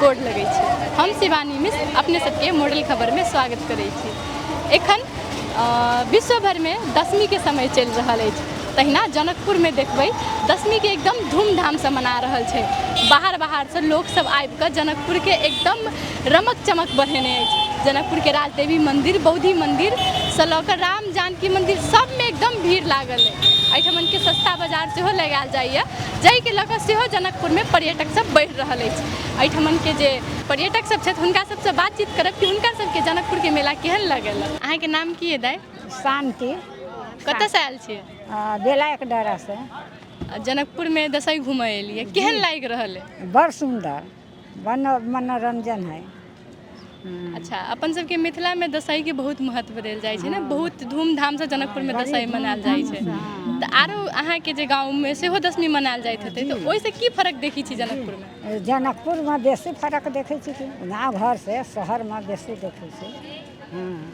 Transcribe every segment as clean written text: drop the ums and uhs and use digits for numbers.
गोड़ लगै छी। हम शिवानी मिश्र अपने सबके मॉडल खबर में स्वागत करै छी। एखन विश्व भर में दशमी के समय चल रहा है, तहिना जनकपुर में देखबै दशमी के एकदम धूमधाम से मना रहल छै। बाहर से लोग सब आबि कऽ जनकपुर के एकदम रमक चमक बढ़ेने अछि। जनकपुर के राजदेवी मंदिर, बौद्धि मंदिर से लऽ कऽ राम जानकी मंदिर सब में एकदम भीड़ लागल है। एहिठमन के सस्ता बाजार सेहो लगायल जाइए, जाहि के लऽ कऽ सेहो जनकपुर में पर्यटक सब बढ़ि रहल अछि। एहिठमन के जे पर्यटक सब छथि हुनका सबसे बातचीत करब कि हुनका सबके जनकपुर के मेला केहन लगल। अहाँ के नाम की है दाई? शांति। कतऽ से आयल छियै? बेला एक डरा से। जनकपुर में दशई घूमय एलियै, केहन लागि रहल है? बड़ सुंदर, मनोरंजन है। अच्छा, अपन सबके मिथिला में दशई के बहुत महत्व देल जाइ छै ने, बहुत धूमधाम से जनकपुर में दशई मनायल जाइ छै। तऽ आरो अहाँ के जे गाँव में सेहो दशमी मनायल जाइत हेतै, तऽ ओहिसे की फर्क देखै छी जनकपुर में? जनकपुर में बेसी फर्क देखै छी कि गाँव घर से शहर में बेसी देखै छी।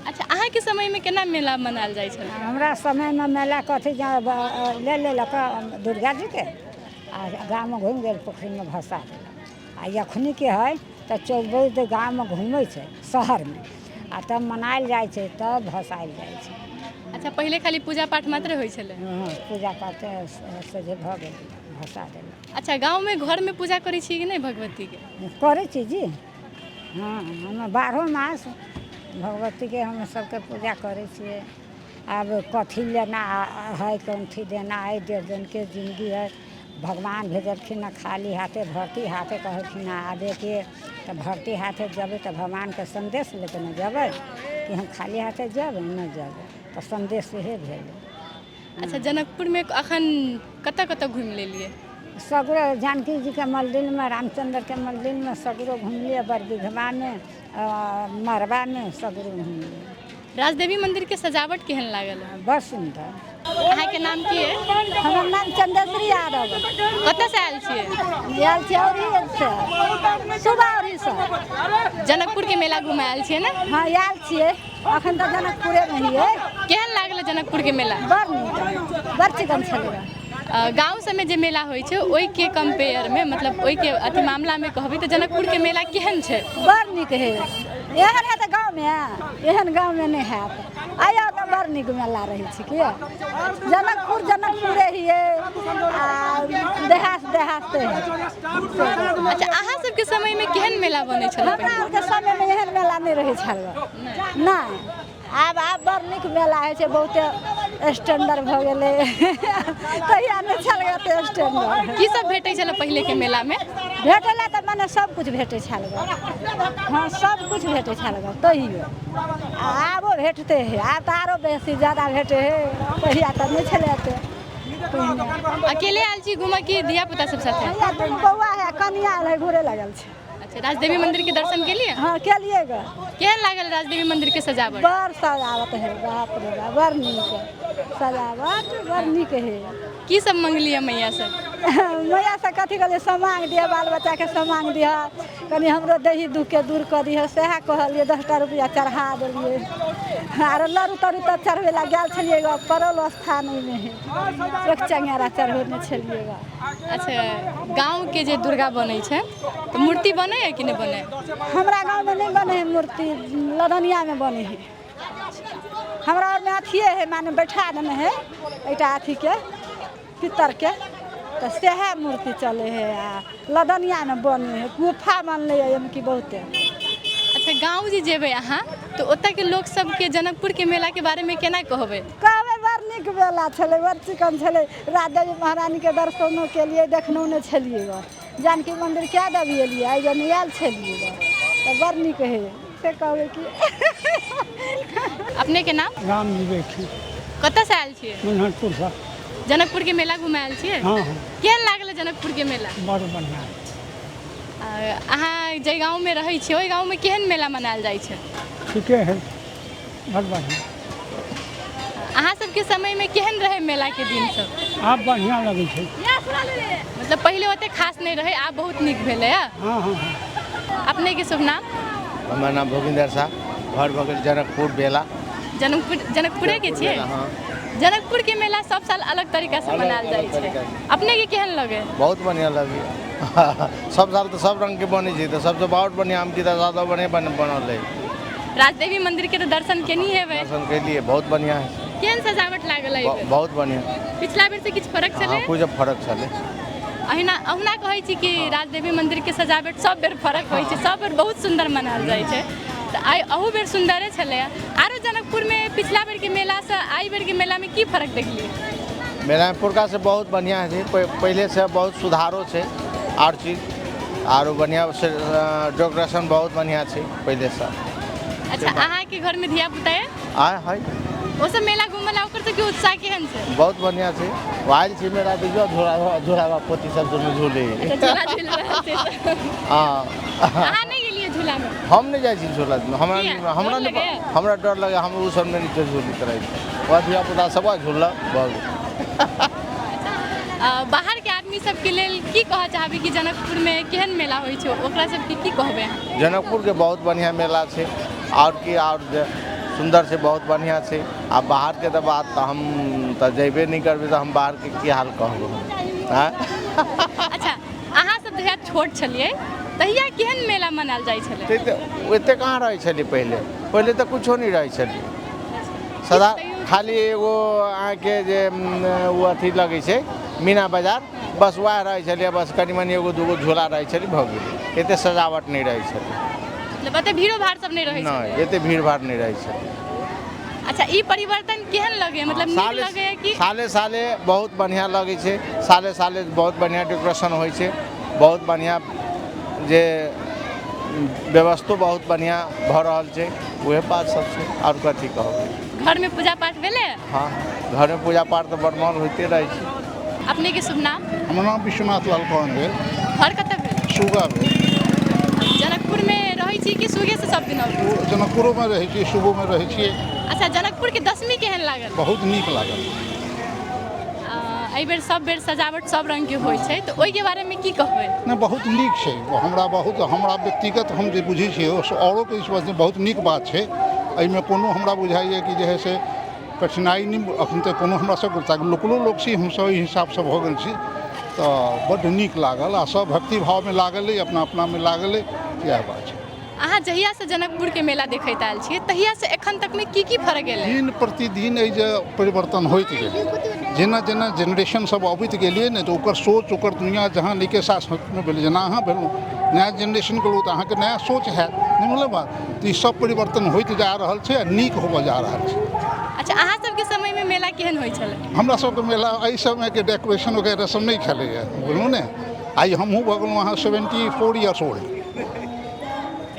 अच्छा, अहाँ के समय में केना मेला मनायल जाइ छल? हमरा समय में मेला कथी ले लेलक दुर्गा जी के आ गाँव में घुमि गेल, पोखरी में भसा देलक। आ अखनी के है तो 24 गाँव में घूमै छै शहर में, आ तब मनायल जाइ छै, तब भसायल जाइ छै। अच्छा, पहले खाली पूजा पाठ मात्र होइ छलै? पूजा पाठ से जे भऽ गेल भसा देलक। अच्छा, गाँव में घर में पूजा करै छी कि नहीं भगवती के? करै छी जी, हाँ, हम 12 मास भगवती के हम सबके पूजा करै छियै। अब कथी लेना है, कथी देना है, 1.5 दिन के जिंदगी है। भगवान भेजलखिन न खाली हाथे, भर्ती हाथे कहलखिन आबे के, तो भर्ती हाथे जब तो भगवान के संदेश लेके न जब कि हम खाली हाथे जब न जब, तो संदेश यही भेल। अच्छा, जनकपुर में अखन कतऽ घूम लेलिए? सगरो जानकी जी के मंदिर में, रामचंद्र के मंदिर में सगरो घूमलिए, बरबिघवा में, मरवा में सगरो घूमलिए। राजदेवी मंदिर के सजावट केहन लागल? बड़ सुंदर। अहाँ के नाम की है? हमर नाम चंद्रश्री यादव। कतऽ से आयल छियै? आयल छियै से सुबौरी से। जनकपुर के मेला घूमे आयल छियै ना? हाँ, आयल छियै, अखन तऽ जनकपुरे में हियै। केहन लागल जनकपुर के मेला? बड़ नीक, बड़ चिकन छलै। गाँव सब में जे मेला होइ छै ओहि के कंपेयर में, मतलब ओहि के अथी मामला में कहबै तऽ जनकपुर के मेला केहन छै? बड़ नीक है। एहन है तऽ गाँव में, एहन गाँव में नहीं है। आया तो बड़ नीक मेला रही छै कि जनकपुरे हियै, देहात है। अच्छा, अहाँ सबके समय में केहन मेला बनै छल? हमरा के समय में एहन मेला नहीं रहे छल। नहीं, आब बड़ नीक मेला है छै, बहुते स्टैंडर्ड भ गेलै। कहिया नहीं छल एते स्टैंडर्ड। की सब भेटै छल पहले के मेला में? भेटला तऽ मने सब कुछ भेटै छल। हाँ, सब कुछ भेटै छल तहियो। आबो भेटते है, आब तऽ आरो बेसी ज्यादा भेटे है, कहिया तऽ नहीं छले एते। अकेले आयल छी घूमऽ की धिया पुता सब साथे? बौआ है, कनिया है, घूरे लगल छै। अच्छा, राजदेवी मंदिर के दर्शन के लिए? हाँ, केलिए ग। केहन लागल राजदेवी मंदिर के सजावट? बड़ सजावट है, बाप रे बाप, बड़ नीक सजावट, बड़ नीक है। की सब मंगलिए मैया से? मैया से कथी कहलिए, समांग दिया, बाल बच्चा के समांग दिया, कनी हमरो दही दुख के दूर कर दिया, सएह कहलिए। 10 रुपया चढ़ा देलिए। आर लरू तरू तऽ चढ़बै ला गेल छलिएगा, परल स्थान में है, एक चंगेरा चढ़ेने छलिएगा। अच्छा, गाँव के जे दुर्गा बनै छै तो मूर्ति बने है कि नहीं बने? हमरा गाँव में नहीं बने है मूर्ति, लदनिया में बने है। हमरा और में अथिए है, माने बैठा देने है एकटा अथी के पितर के, तो सेह मूर्ति चले है। आ लदनिया में बने है, गुफा बनले है कि बहुते। अच्छा, गाँव जे जेबै अहाँ तो ओतऽ के लोग सब के जनकपुर के मेला के बारे में केना कहबै? कहबै बड़ नीक मेला छलै, बड़ चिकन छलै। राजदेवी महारानी के दर्शनों के लिए देखनौ ने छलिएगा। जानकी मंदिर क्या दबी एलिए, आई जन आयल छलिएगा, तो बड़ नीक है से कहबै कि। अपने के नाम? राम विवेकी। कतऽ से आयल छियै? मनहरपुर से। जनकपुर के मेला घूमे आयल छियै? हाँ। केहन लागल जनकपुर के मेला? बड़ बढ़िया। अहाँ जे गाँव में रहै छियै ओहि गाँव में केहन मेला मनायल जाइ छै? ठीके है, बड़ बढ़िया। अहाँ सबके समय में केहन रहे मेला के दिन सब? आब बढ़िया लगे छै। मतलब पहले ओते खास नहीं रहे, आब बहुत नीक भेलै है। हाँ हाँ हाँ। अपने के शुभ नाम? हमार नाम भोगिंदर शाह, घर भगल जनकपुर बेला। जनकपुरे के छियै? हाँ। जनकपुर के मेला सब साल अलग तरीका से मनायल जाइ छै। अपने के केहन लगे? बहुत बढ़िया लगे। सब साल तो सब रंग के बने छी तो सबसे बहुत बढ़िया हम की तो ज्यादा बने बनल है। राजदेवी मंदिर के तो दर्शन केनी हेबै। दर्शन के लिए बहुत बढ़िया है। केहन सजावट लागल है? बहुत बढ़िया। पिछला बेर से किछ फर्क छलै? कुछ फर्क छलै। अहुना कहै छी कि राजदेवी मंदिर के सजावट सब बेर फर्क होइ छै, सब बेर बहुत सुंदर मनायल जाइ छै। तो आई अहू बेर सुंदरे छलै। आरो जनकपुर में पिछला बेर के मेला से आई बेर के मेला में की फर्क देखलिए? मेला में पुरका से बहुत बढ़िया है, पहले से बहुत सुधारो है और चीज और बढ़िया से डेकोरेशन बहुत बढ़िया है पहले से। अच्छा, अहाँ के घर में धिया पुता है? है वो सब मेला घूमला ओकर से के उत्साह केहन छै? बहुत बढ़िया छै। वाइल छी मेरा देखियो झूला पोती सब दोनों झूले। अच्छा, झूला झूल रहल छै। हां, अहाँ नहीं गेलिए झूला में? हम नहीं जाय छी झूला में। हमरा डर लगे, हम उ सब में नहीं झूली तरह छै। वा धिया पुता सब झूला बहुत। बाहर के आदमी सब के लेल की कह चाहबे कि जनकपुर में केहन मेला होइ छै, ओकरा सब के की कहबे? जनकपुर के बहुत बढ़िया मेला छै और की और सुंदर से बहुत बढ़िया से। आ बाहर के तो बात तो हम तो जेबे नहीं करबे तो हम बाहर के की हाल कहबो। अच्छा, अहाँ सब जहिया छोट छलिए तहिया केहन मेला मनाल जाइ छले? ओते कहाँ रहे छली पहले तो कुछो नहीं रहे छली। सदा खाली एगो आके जे वो अथी लगे छै मीना बाजार, बस वह रहे छली। बस कनी मनी एगो दूगो झूला रहे छली, भऽ गेलै। एते सजावट नहीं रहे छली। मतलब एते भीड़ो भाड़ सब नहीं रहे छै? नहीं, एते भीड़ भाड़ नहीं रहे छै। अच्छा, ई परिवर्तन केहन लगे? मतलब नीक लगे कि साले साले बहुत बढ़िया लगे छै। साले साले बहुत बढ़िया डेकोरेशन होइ छै, बहुत बढ़िया जे व्यवस्था बहुत बढ़िया भ रहल छै। वह बात सब छै और कथी कहब। घर में पूजा पाठ भेले? हाँ, घर में पूजा पाठ तो बरमौल होते रहे छै। अपने के शुभ नाम? हमर नाम विश्वनाथ लाल पान भेल। घर कतऽ भेल? सुगा भेल। जनकपुर में रहै छी कि सुगे से सब दिन आबै छी? जनकपुरो में रहै छी, सुगो में रहै छी। अच्छा, जनकपुर के दशमी केहन लागल? बहुत नीक लागल। एहि बेर सब बेर सजावट सब रंग के होइ छै, तो ओहि के बारे में की कहबै? नहीं, बहुत नीक छै। हमरा व्यक्तिगत हम जे बुझै छियै औरों के इस बात बहुत नीक बात छै। एहिमे कोनो हमरा बुझाइए कि जे है से कठिनाई नहीं अखन तक कोनो हमरा सब लोकलो लोक छी, हम सब हिसाब से भऽ गेल छी। तो बड्ड नीक लागल आ सब भक्ति भाव में लागल है, अपना अपना में लागल है। यह बात छै। अहाँ जहिया से जनकपुर के मेला देखैत आयल छियै तहिया से एखन तक में की फर्क गेलै? दिन प्रतिदिन एहि जे परिवर्तन होइत गेलै, जेना जेना जेनरेशन सब अबैत गेलियै ने, तो ओकर सोच, ओकर दुनिया जहाँ नीके साथ में भेलै। जेना अहाँ भेलहुँ नया जेनरेशन के लोग, तो अहाँके नया सोच है, नहीं मतलब बात। तो ई सब परिवर्तन होइत जा रहल छै, नीक होबऽ जा रहल छै। अच्छा, अहाँ सबके समय में मेला केहन होइ छलै? हमरा सबके मेला एहि समय के डेकोरेशन वगैरह सब नहीं छलैए, बुझलहुँ ने। आई हमहूँ भऽ गेलहुँ अहाँ 74 ईयर्स ओल्ड,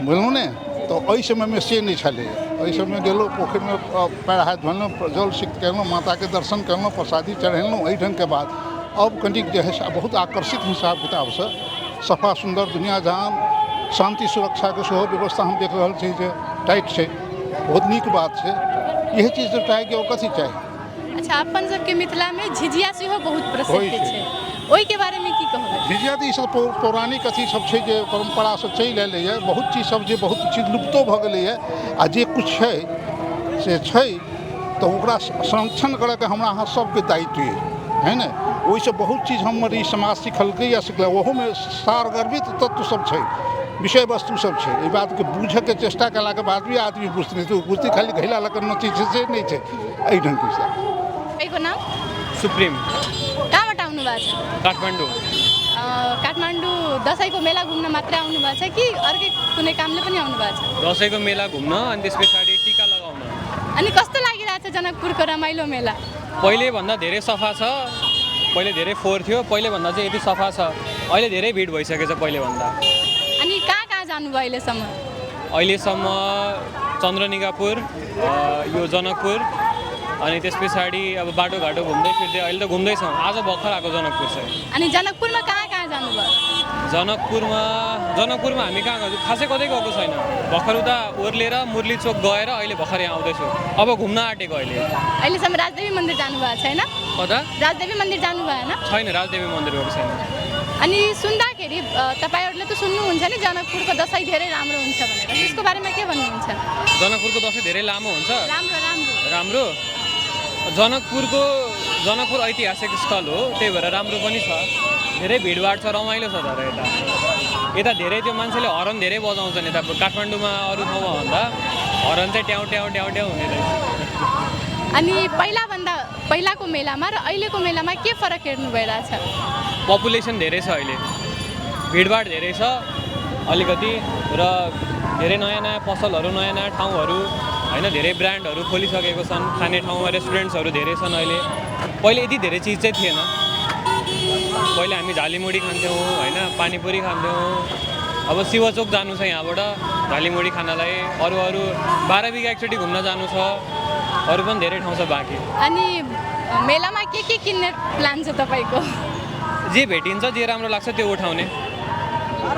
बुझलहुँ ने। तो एहि समय में से नहीं छलैए। एहि समय गेलहुँ पोखरि में पैर हाथ धोलहुँ, जल सिक्त केलहुँ, माता के दर्शन केलहुँ, प्रसादी चढ़ेलहुँ। एहि ढंग के बात अब कनिक जे है बहुत आकर्षित हिसाब किताब से सफा सुंदर दुनिया, जहाँ शांति सुरक्षा के सेहो व्यवस्था हम देख रहल छी जे टाइट छै। बहुत नीक बात छै। यही चीज तो चाहे कि और कथी चाही। अच्छा, अपन सबके मिथिला में झिझिया सेहो बहुत प्रसिद्ध छै, ओहि के बारे में की कहबै? झिझिया तो ई सब पौराणिक अथी सब छै जे परंपरा से चलि एलैए। बहुत चीज सब जे बहुत चीज लुप्तो भऽ गेलैए, आ जे कुछ छै से छै, तो ओकरा संरक्षण करऽ के हमरा अहाँ सबके दायित्व है ने। ओहिसँ बहुत चीज हमर ई समाज सिखलकै या सिखलै। ओहोमे सारगर्भित तत्व सब छै, विषय वस्तु सब छै। ई बात के बूझे के चेष्टा कला के बाद भी आदमी बुझते नहीं, तो बुझती खाली घैला लकर नची से नहीं छै। एहि ढंग के से एगो नाम सुप्रीम। कहाँ बाट आउनु भएको छ? काठमाडौँ। काठमाडौँ दसैँको मेला घुम्न मात्रै आउनु भएको छ कि अर्कै कुनै कामले पनि आउनु भएको छ? दसैँको मेला घुम्न, अनि त्यस पछाडि टिका लगाउन। अनि कस्तो लागिरहेछ जनकपुरको रमाइलो मेला? पहिले भन्दा धेरै सफा छ। पहिले धेरै फोहोर थियो, पहिले भन्दा चाहिँ यति सफा छ। अहिले धेरै भिड भइसकेछ पहिले भन्दा। अनि कहाँ कहाँ जानुभयो अहिलेसम्म? अहिलेसम्म चन्द्रनिगापुर, यो जनकपुर, अनि त्यस पछाडि अब बाटोघाटो घुम्दै फिर्दै अहिले त घुम्दैछौँ। आज भर्खर आएको जनकपुर चाहिँ। अनि जनकपुरमा कहाँ कहाँ जानुभयो? जनकपुरमा हामी कहाँ गएको खासै कतै गएको छैन। भर्खर उता ओर्लेर मुरली चोक गएर अहिले भर्खर यहाँ आउँदैछु। अब घुम्न आँटेको अहिले। अहिलेसम्म राजदेवी मन्दिर जानुभएको छैन? कता? राजदेवी मन्दिर जानु भएन? छैन, राजदेवी मन्दिर गएको छैन। अनि सुन्दाखेरि तपाईँहरूले त सुन्नुहुन्छ नि जनकपुरको दसैँ धेरै राम्रो हुन्छ भनेर, त्यसको बारेमा के भन्नुहुन्छ? जनकपुरको दसैँ धेरै लामो हुन्छ। राम्रो राम्रो राम्रो जनकपुरको जनकपुर ऐतिहासिक स्थल हो, त्यही भएर राम्रो पनि छ, धेरै भिडभाड छ, रमाइलो छ तर यता धेरै त्यो मान्छेले हर्न धेरै बजाउँछन्। यता काठमाडौँमा अरू ठाउँमा भन्दा हर्न चाहिँ ट्याउ ट्याउ ट्याउ ट्याउ हुने रहेछ। अनि पहिलाको मेलामा र अहिलेको मेलामा के फरक हेर्नु भइरहेछ? पपुलेसन धेरै छ अहिले, भिडभाड धेरै छ अलिकति, र धेरै नयाँ नयाँ पसलहरू, नयाँ नयाँ ठाउँहरू होइन, धेरै ब्रान्डहरू खोलिसकेको छन्, खाने ठाउँमा रेस्टुरेन्ट्सहरू धेरै छन् अहिले। पहिले यति धेरै चिज चाहिँ थिएन, पहिले हामी झालीमुडी खान्थ्यौँ होइन, पानीपुरी खान्थ्यौँ। अब शिवचोक जानु छ यहाँबाट झालीमुडी खानालाई, अरू 12 बिघा एकचोटि घुम्न जानु छ, अरू पनि धेरै ठाउँ छ बाँकी। अनि मेलामा के किन्ने प्लान छ तपाईँको? जे भेटिन्छ, जे राम्रो लाग्छ त्यो उठाउने।